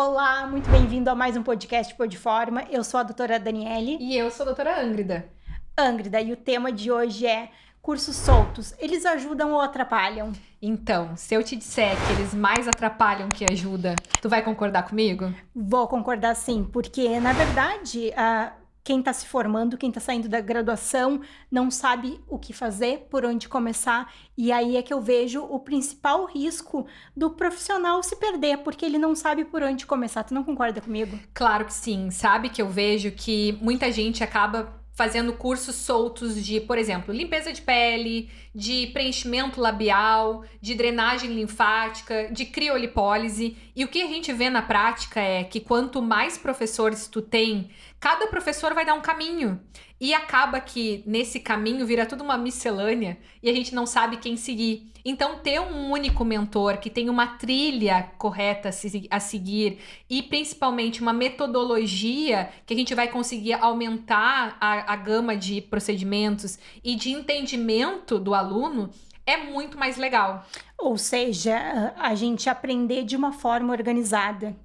Olá, muito bem-vindo a mais um podcast Pôr de Forma. Eu sou a doutora Daniele. E eu sou a doutora Ângrida. Ângrida, e o tema de hoje é cursos soltos. Eles ajudam ou atrapalham? Então, se eu te disser que eles mais atrapalham que ajudam, tu vai concordar comigo? Vou concordar sim, porque na verdade, quem está se formando, quem está saindo da graduação, não sabe o que fazer, por onde começar, e aí é que eu vejo o principal risco do profissional se perder, porque ele não sabe por onde começar. Tu não concorda comigo? Claro que sim. Sabe que eu vejo que muita gente acaba fazendo cursos soltos de, por exemplo, limpeza de pele, de preenchimento labial, de drenagem linfática, de criolipólise. E o que a gente vê na prática é que quanto mais professores tu tem, cada professor vai dar um caminho. E acaba que nesse caminho vira tudo uma miscelânea e a gente não sabe quem seguir. Então, ter um único mentor que tem uma trilha correta a seguir e principalmente uma metodologia que a gente vai conseguir aumentar a gama de procedimentos e de entendimento do aluno é muito mais legal. Ou seja, a gente aprender de uma forma organizada.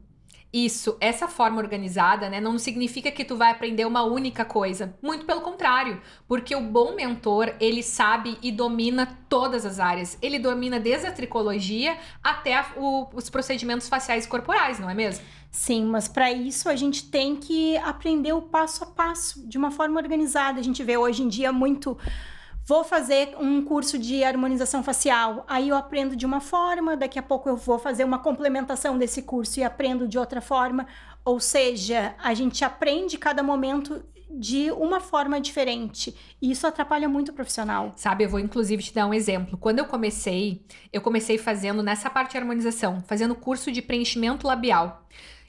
Isso, essa forma organizada, né, não significa que tu vai aprender uma única coisa. Muito pelo contrário, porque o bom mentor, ele sabe e domina todas as áreas. Ele domina desde a tricologia até os procedimentos faciais corporais, não é mesmo? Sim, mas para isso a gente tem que aprender o passo a passo, de uma forma organizada. A gente vê hoje em dia muito. Vou fazer um curso de harmonização facial, aí eu aprendo de uma forma, daqui a pouco eu vou fazer uma complementação desse curso e aprendo de outra forma. Ou seja, a gente aprende cada momento de uma forma diferente. E isso atrapalha muito o profissional. Sabe, eu vou inclusive te dar um exemplo. Quando eu comecei fazendo nessa parte de harmonização, fazendo curso de preenchimento labial.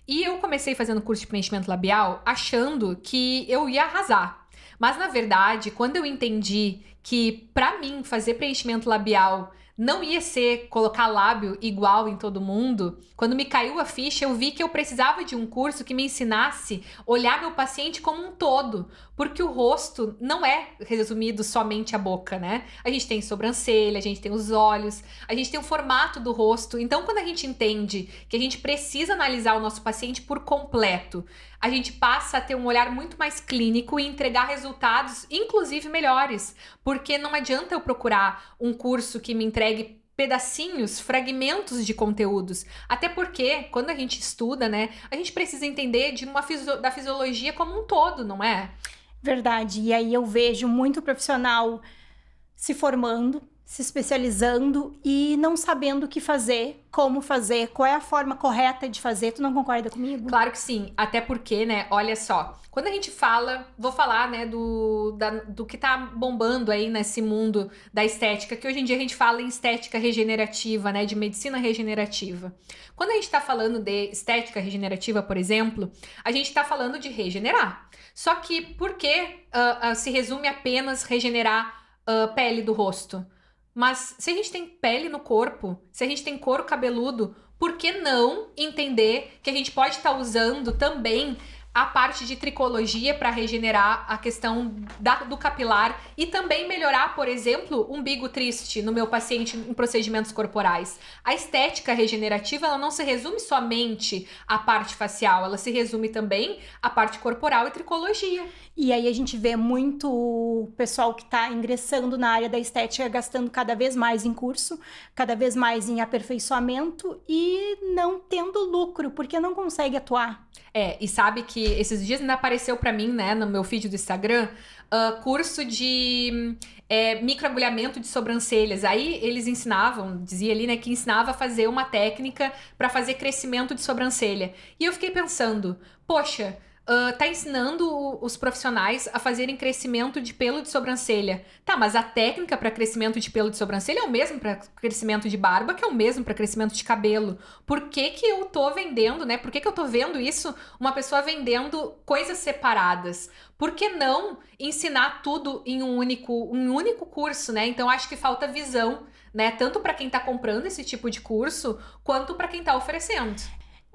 E eu comecei fazendo curso de preenchimento labial achando que eu ia arrasar. Mas, na verdade, quando eu entendi que, pra mim, fazer preenchimento labial não ia ser colocar lábio igual em todo mundo, quando me caiu a ficha, eu vi que eu precisava de um curso que me ensinasse a olhar meu paciente como um todo. Porque o rosto não é resumido somente a boca, né? A gente tem sobrancelha, a gente tem os olhos, a gente tem o formato do rosto. Então, quando a gente entende que a gente precisa analisar o nosso paciente por completo, a gente passa a ter um olhar muito mais clínico e entregar resultados, inclusive melhores. Porque não adianta eu procurar um curso que me entregue pedacinhos, fragmentos de conteúdos. Até porque, quando a gente estuda, né, a gente precisa entender da fisiologia como um todo, não é? Verdade. E aí eu vejo muito profissional se formando, se especializando e não sabendo o que fazer, como fazer, qual é a forma correta de fazer. Tu não concorda comigo? Claro que sim, até porque, né, olha só, quando a gente fala, vou falar, né, do que tá bombando aí nesse mundo da estética, que hoje em dia a gente fala em estética regenerativa, né, de medicina regenerativa. Quando a gente tá falando de estética regenerativa, por exemplo, a gente tá falando de regenerar. Só que por que se resume apenas regenerar pele do rosto? Mas se a gente tem pele no corpo, se a gente tem couro cabeludo, por que não entender que a gente pode estar usando também a parte de tricologia para regenerar a questão do capilar e também melhorar, por exemplo, umbigo triste no meu paciente em procedimentos corporais. A estética regenerativa, ela não se resume somente à parte facial, ela se resume também à parte corporal e tricologia. E aí a gente vê muito pessoal que está ingressando na área da estética gastando cada vez mais em curso, cada vez mais em aperfeiçoamento e não tendo lucro, porque não consegue atuar. E sabe que esses dias ainda apareceu pra mim, né, no meu feed do Instagram, curso de microagulhamento de sobrancelhas. Aí eles ensinavam, dizia ali, né, que ensinava a fazer uma técnica pra fazer crescimento de sobrancelha. E eu fiquei pensando, poxa, tá ensinando os profissionais a fazerem crescimento de pelo de sobrancelha. Tá, mas a técnica para crescimento de pelo de sobrancelha é o mesmo para crescimento de barba, que é o mesmo para crescimento de cabelo. Por que que eu tô vendendo, né? Por que que eu tô vendo isso, uma pessoa vendendo coisas separadas? Por que não ensinar tudo em um único curso, né? Então acho que falta visão, né? Tanto para quem tá comprando esse tipo de curso, quanto para quem tá oferecendo.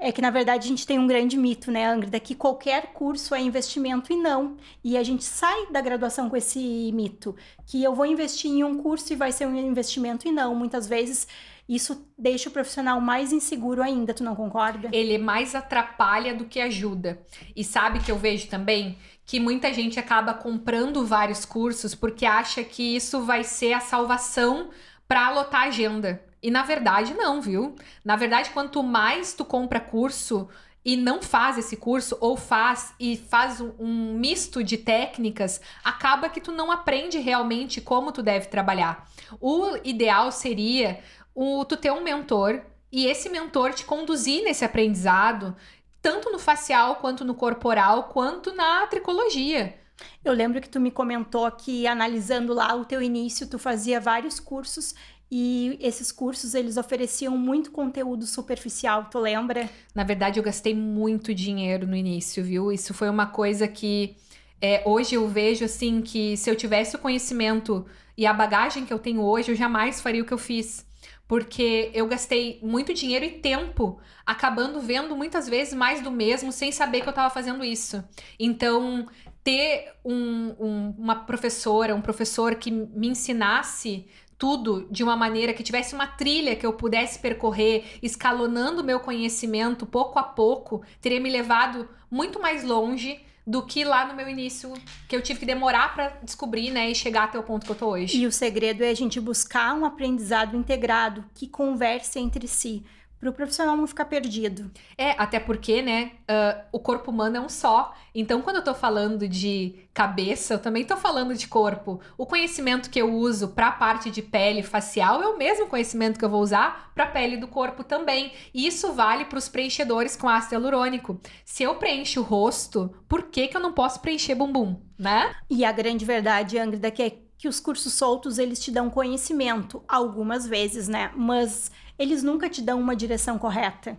É que, na verdade, a gente tem um grande mito, né, Ângrida, que qualquer curso é investimento e não. E a gente sai da graduação com esse mito, que eu vou investir em um curso e vai ser um investimento e não. Muitas vezes Isso deixa o profissional mais inseguro ainda, tu não concorda? Ele mais atrapalha do que ajuda. E sabe que eu vejo também que muita gente acaba comprando vários cursos porque acha que isso vai ser a salvação para lotar a agenda. E na verdade não, viu? Na verdade, quanto mais tu compra curso e não faz esse curso, ou faz um misto de técnicas, acaba que tu não aprende realmente como tu deve trabalhar. O ideal seria tu ter um mentor e esse mentor te conduzir nesse aprendizado, tanto no facial, quanto no corporal, quanto na tricologia. Eu lembro que tu me comentou que, analisando lá o teu início, tu fazia vários cursos e esses cursos, eles ofereciam muito conteúdo superficial, tu lembra? Na verdade, eu gastei muito dinheiro no início, viu? Isso foi uma coisa que hoje eu vejo assim que se eu tivesse o conhecimento e a bagagem que eu tenho hoje, eu jamais faria o que eu fiz. Porque eu gastei muito dinheiro e tempo acabando vendo muitas vezes mais do mesmo sem saber que eu estava fazendo isso. Então, ter uma professora, um professor que me ensinasse tudo de uma maneira que tivesse uma trilha que eu pudesse percorrer, escalonando o meu conhecimento pouco a pouco, teria me levado muito mais longe do que lá no meu início, que eu tive que demorar para descobrir, né, e chegar até o ponto que eu tô hoje. E o segredo é a gente buscar um aprendizado integrado que converse entre si, para o profissional não ficar perdido. Até porque, né, o corpo humano é um só. Então, quando eu tô falando de cabeça, eu também tô falando de corpo. O conhecimento que eu uso para a parte de pele facial é o mesmo conhecimento que eu vou usar para a pele do corpo também. E isso vale para os preenchedores com ácido hialurônico. Se eu preencho o rosto, por que que eu não posso preencher bumbum, né? E a grande verdade, Ângrida, que os cursos soltos, eles te dão conhecimento, algumas vezes, né? Mas eles nunca te dão uma direção correta.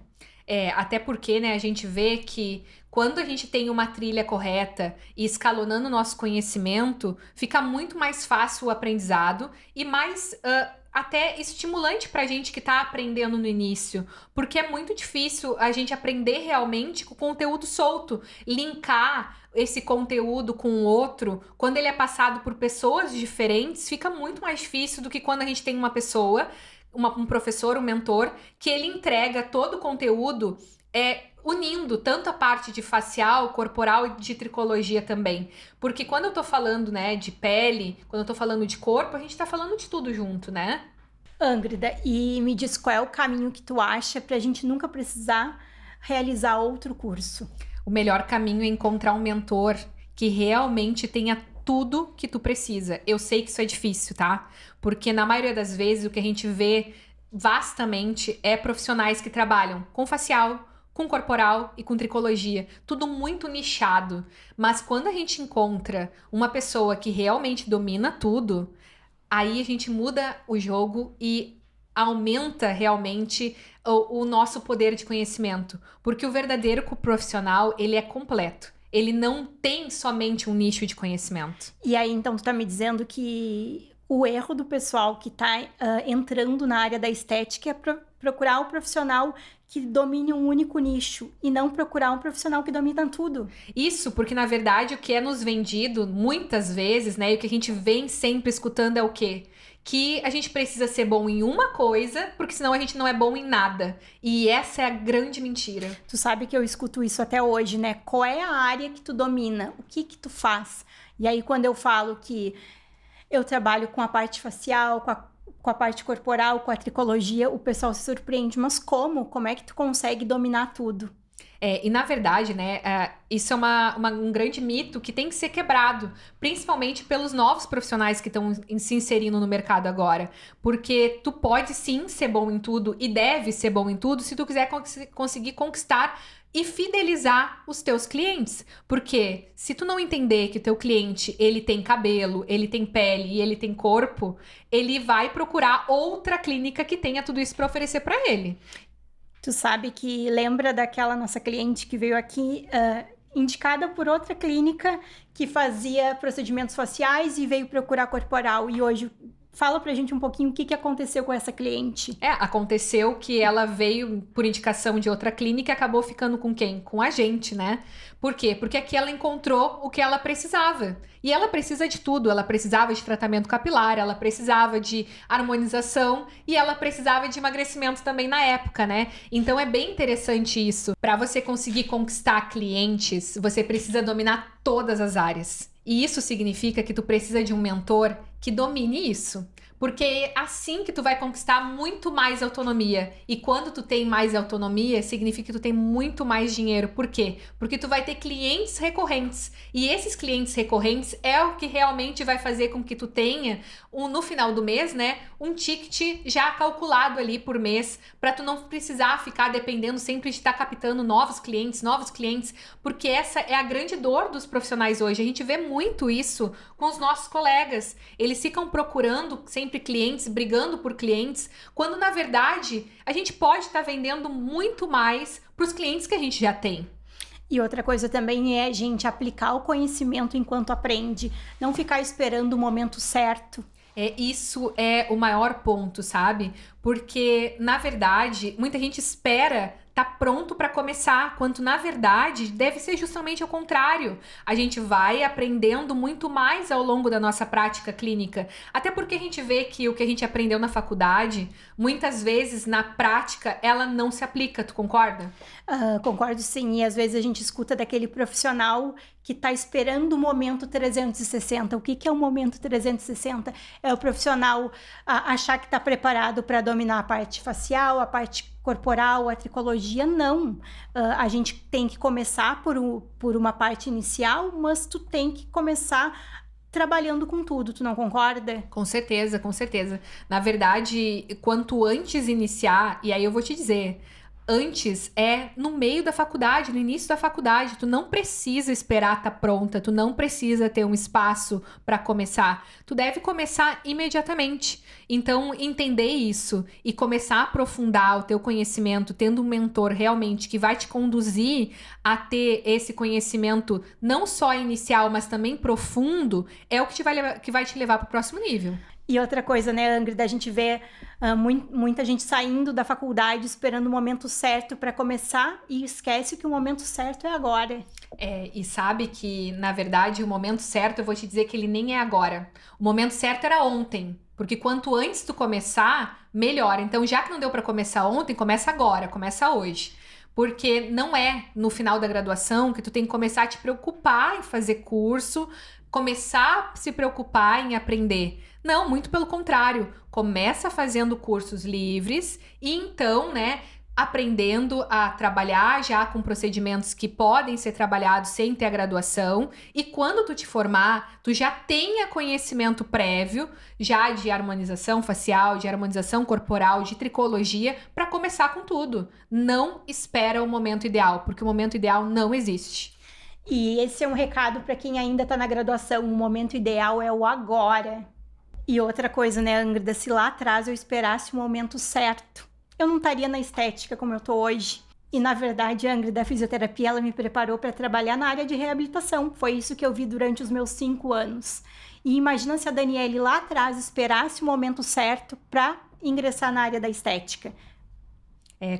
Até porque, né, a gente vê que quando a gente tem uma trilha correta e escalonando o nosso conhecimento, fica muito mais fácil o aprendizado e mais até estimulante pra gente que tá aprendendo no início, porque é muito difícil a gente aprender realmente com o conteúdo solto, linkar esse conteúdo com o outro, quando ele é passado por pessoas diferentes, fica muito mais difícil do que quando a gente tem uma pessoa, um professor, um mentor, que ele entrega todo o conteúdo unindo tanto a parte de facial, corporal e de tricologia também. Porque quando eu tô falando, né, de pele, quando eu tô falando de corpo, a gente tá falando de tudo junto, né? Ângrida, e me diz qual é o caminho que tu acha pra gente nunca precisar realizar outro curso? O melhor caminho é encontrar um mentor que realmente tenha tudo que tu precisa. Eu sei que isso é difícil, tá? Porque na maioria das vezes o que a gente vê vastamente é profissionais que trabalham com facial, com corporal e com tricologia. Tudo muito nichado. Mas quando a gente encontra uma pessoa que realmente domina tudo, aí a gente muda o jogo e aumenta realmente o nosso poder de conhecimento. Porque o verdadeiro profissional, ele é completo. Ele não tem somente um nicho de conhecimento. E aí, então, tu tá me dizendo que o erro do pessoal que tá entrando na área da estética é procurar um profissional que domine um único nicho e não procurar um profissional que domina tudo. Isso, porque na verdade o que é nos vendido muitas vezes, né, e o que a gente vem sempre escutando é o quê? Que a gente precisa ser bom em uma coisa, porque senão a gente não é bom em nada. E essa é a grande mentira. Tu sabe que eu escuto isso até hoje, né? Qual é a área que tu domina? O que que tu faz? E aí, quando eu falo que eu trabalho com a parte facial, com a parte corporal, com a tricologia, o pessoal se surpreende. Mas como? Como é que tu consegue dominar tudo? E na verdade, né, isso é um grande mito que tem que ser quebrado, principalmente pelos novos profissionais que estão se inserindo no mercado agora. Porque tu pode sim ser bom em tudo e deve ser bom em tudo se tu quiser conseguir conquistar e fidelizar os teus clientes. Porque se tu não entender que o teu cliente, ele tem cabelo, ele tem pele e ele tem corpo, ele vai procurar outra clínica que tenha tudo isso para oferecer para ele. Tu sabe que lembra daquela nossa cliente que veio aqui indicada por outra clínica que fazia procedimentos faciais e veio procurar corporal. E hoje Fala pra gente um pouquinho o que aconteceu com essa cliente. Aconteceu que ela veio por indicação de outra clínica e acabou ficando com quem? Com a gente, né? Por quê? Porque aqui ela encontrou o que ela precisava. E ela precisa de tudo. Ela precisava de tratamento capilar, ela precisava de harmonização e ela precisava de emagrecimento também na época, né? Então é bem interessante isso. Para você conseguir conquistar clientes, você precisa dominar todas as áreas. E isso significa que tu precisa de um mentor que domine isso. Porque é assim que tu vai conquistar muito mais autonomia. E quando tu tem mais autonomia, significa que tu tem muito mais dinheiro. Por quê? Porque tu vai ter clientes recorrentes. E esses clientes recorrentes é o que realmente vai fazer com que tu tenha, no final do mês, né, um ticket já calculado ali por mês, para tu não precisar ficar dependendo sempre de estar captando novos clientes, porque essa é a grande dor dos profissionais hoje. A gente vê muito isso com os nossos colegas. Eles ficam procurando sempre clientes, brigando por clientes, quando na verdade a gente pode estar vendendo muito mais para os clientes que a gente já tem. E outra coisa também é, gente, aplicar o conhecimento enquanto aprende, não ficar esperando o momento certo. Isso é o maior ponto, sabe? Porque, na verdade, muita gente espera tá pronto para começar, quando na verdade deve ser justamente o contrário. A gente vai aprendendo muito mais ao longo da nossa prática clínica, até porque a gente vê que o que a gente aprendeu na faculdade, muitas vezes na prática ela não se aplica, tu concorda? Concordo sim, e às vezes a gente escuta daquele profissional que está esperando o momento 360. O que é o momento 360? É o profissional achar que está preparado para dominar a parte facial, a parte corporal, a tricologia. Não. A gente tem que começar por uma parte inicial, mas tu tem que começar trabalhando com tudo, tu não concorda? Com certeza, com certeza. Na verdade, quanto antes iniciar, e aí eu vou te dizer, antes é no meio da faculdade, no início da faculdade. Tu não precisa esperar estar pronta, tu não precisa ter um espaço para começar. Tu deve começar imediatamente. Então, entender isso e começar a aprofundar o teu conhecimento, tendo um mentor realmente que vai te conduzir a ter esse conhecimento não só inicial, mas também profundo, é o que vai te levar para o próximo nível. E outra coisa, né, Ingrid, a gente vê muita gente saindo da faculdade esperando o momento certo para começar e esquece que o momento certo é agora. E sabe que, na verdade, o momento certo, eu vou te dizer que ele nem é agora. O momento certo era ontem, porque quanto antes tu começar, melhor. Então, já que não deu para começar ontem, começa agora, começa hoje. Porque não é no final da graduação que tu tem que começar a te preocupar em fazer curso, começar a se preocupar em aprender. Não, muito pelo contrário. Começa fazendo cursos livres e então, né, aprendendo a trabalhar já com procedimentos que podem ser trabalhados sem ter a graduação. E quando tu te formar, tu já tenha conhecimento prévio já de harmonização facial, de harmonização corporal, de tricologia, para começar com tudo. Não espera o momento ideal, porque o momento ideal não existe. E esse é um recado para quem ainda está na graduação. O momento ideal é o agora. E outra coisa, né, Angrida, se lá atrás eu esperasse o momento certo, eu não estaria na estética como eu tô hoje. E na verdade, a Angrida, a fisioterapia, ela me preparou para trabalhar na área de reabilitação. Foi isso que eu vi durante os meus 5 anos. E imagina se a Daniele lá atrás esperasse o momento certo para ingressar na área da estética.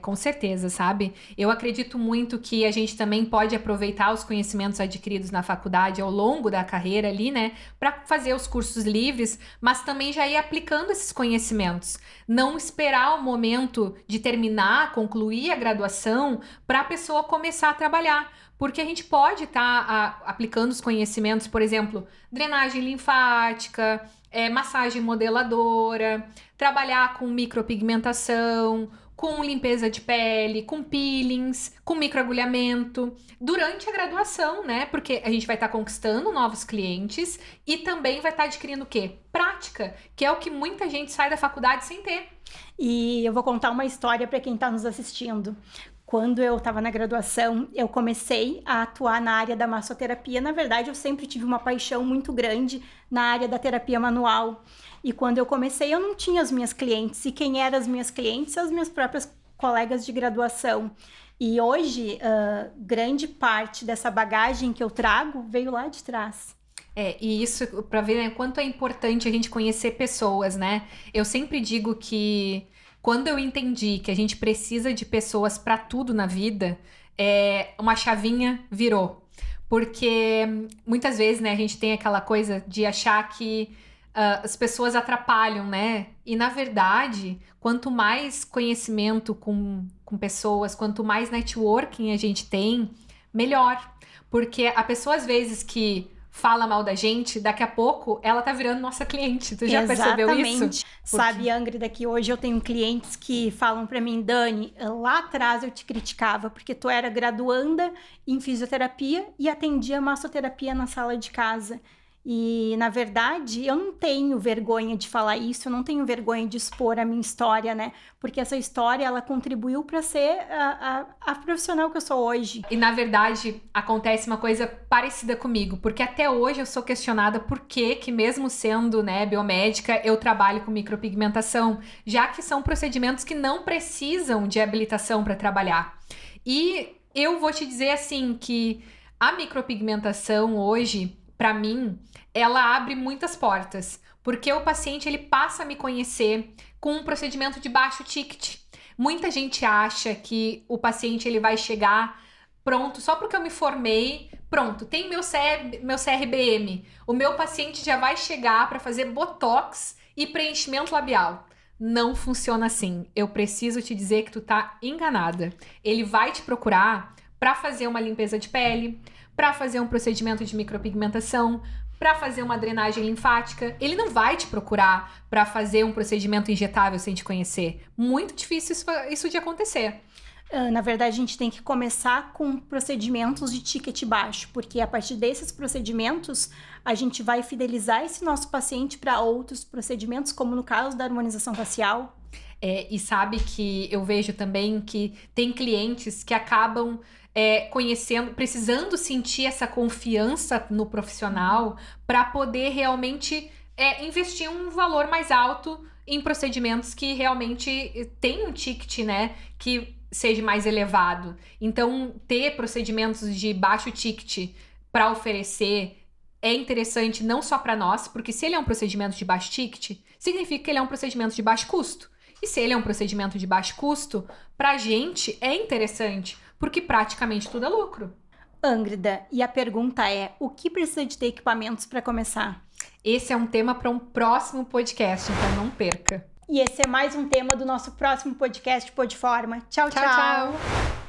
Com certeza, sabe? Eu acredito muito que a gente também pode aproveitar os conhecimentos adquiridos na faculdade ao longo da carreira ali, né? Para fazer os cursos livres, mas também já ir aplicando esses conhecimentos. Não esperar o momento de terminar, concluir a graduação para a pessoa começar a trabalhar. Porque a gente pode estar aplicando os conhecimentos, por exemplo, drenagem linfática, massagem modeladora, trabalhar com micropigmentação, com limpeza de pele, com peelings, com microagulhamento, durante a graduação, né? Porque a gente vai estar conquistando novos clientes e também vai estar adquirindo o quê? Prática, que é o que muita gente sai da faculdade sem ter. E eu vou contar uma história para quem está nos assistindo. Quando eu estava na graduação, eu comecei a atuar na área da massoterapia. Na verdade, eu sempre tive uma paixão muito grande na área da terapia manual. E quando eu comecei, eu não tinha as minhas clientes. E quem eram as minhas clientes? As minhas próprias colegas de graduação. E hoje, grande parte dessa bagagem que eu trago veio lá de trás. E isso para ver, né, quanto é importante a gente conhecer pessoas, né? Eu sempre digo que quando eu entendi que a gente precisa de pessoas para tudo na vida, uma chavinha virou. Porque muitas vezes, né, a gente tem aquela coisa de achar que as pessoas atrapalham, né? E na verdade, quanto mais conhecimento com pessoas, quanto mais networking a gente tem, melhor. Porque a pessoa, às vezes, que fala mal da gente, daqui a pouco ela tá virando nossa cliente. Tu já percebeu isso? Exatamente. Sabe, Angrida, que hoje eu tenho clientes que falam pra mim, Dani, lá atrás eu te criticava porque tu era graduanda em fisioterapia e atendia massoterapia na sala de casa. E, na verdade, eu não tenho vergonha de falar isso, eu não tenho vergonha de expor a minha história, né? Porque essa história, ela contribuiu para ser a profissional que eu sou hoje. E, na verdade, acontece uma coisa parecida comigo, porque até hoje eu sou questionada por que mesmo sendo, né, biomédica, eu trabalho com micropigmentação, já que são procedimentos que não precisam de habilitação para trabalhar. E eu vou te dizer, assim, que a micropigmentação hoje, para mim, ela abre muitas portas, porque o paciente ele passa a me conhecer com um procedimento de baixo ticket. Muita gente acha que o paciente ele vai chegar pronto, só porque eu me formei, pronto, tem meu CRBM. O meu paciente já vai chegar para fazer botox e preenchimento labial. Não funciona assim. Eu preciso te dizer que tu tá enganada. Ele vai te procurar para fazer uma limpeza de pele, para fazer um procedimento de micropigmentação, para fazer uma drenagem linfática. Ele não vai te procurar para fazer um procedimento injetável sem te conhecer. Muito difícil isso de acontecer. Na verdade, a gente tem que começar com procedimentos de ticket baixo, porque a partir desses procedimentos, a gente vai fidelizar esse nosso paciente para outros procedimentos, como no caso da harmonização facial. E sabe que eu vejo também que tem clientes que acabam conhecendo, precisando sentir essa confiança no profissional para poder realmente investir um valor mais alto em procedimentos que realmente tem um ticket, né, que seja mais elevado. Então, ter procedimentos de baixo ticket para oferecer é interessante não só para nós, porque se ele é um procedimento de baixo ticket, significa que ele é um procedimento de baixo custo. E se ele é um procedimento de baixo custo, para a gente é interessante, porque praticamente tudo é lucro. Angrida, e a pergunta é, o que precisa de ter equipamentos para começar? Esse é um tema para um próximo podcast, então não perca. E esse é mais um tema do nosso próximo podcast Podforma. Tchau, Tchau, tchau.